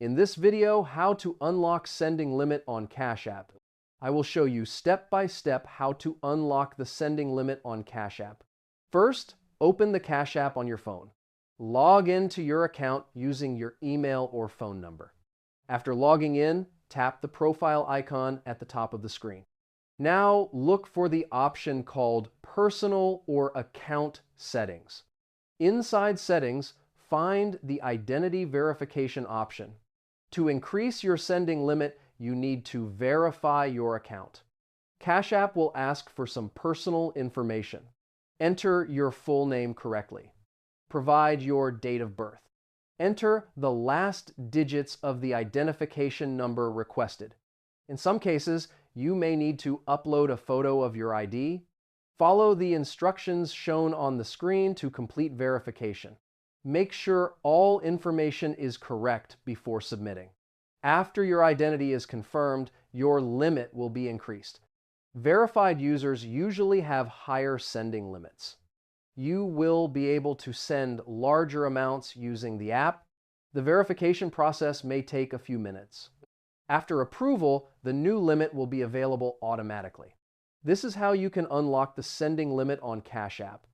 In this video, how to unlock sending limit on Cash App. I will show you step by step how to unlock the sending limit on Cash App. First, open the Cash App on your phone. Log into your account using your email or phone number. After logging in, tap the profile icon at the top of the screen. Now look for the option called Personal or Account Settings. Inside Settings, find the Identity Verification option. To increase your sending limit, you need to verify your account. Cash App will ask for some personal information. Enter your full name correctly. Provide your date of birth. Enter the last digits of the identification number requested. In some cases, you may need to upload a photo of your ID. Follow the instructions shown on the screen to complete verification. Make sure all information is correct before submitting. After your identity is confirmed, your limit will be increased. Verified users usually have higher sending limits. You will be able to send larger amounts using the app. The verification process may take a few minutes. After approval, the new limit will be available automatically. This is how you can unlock the sending limit on Cash App.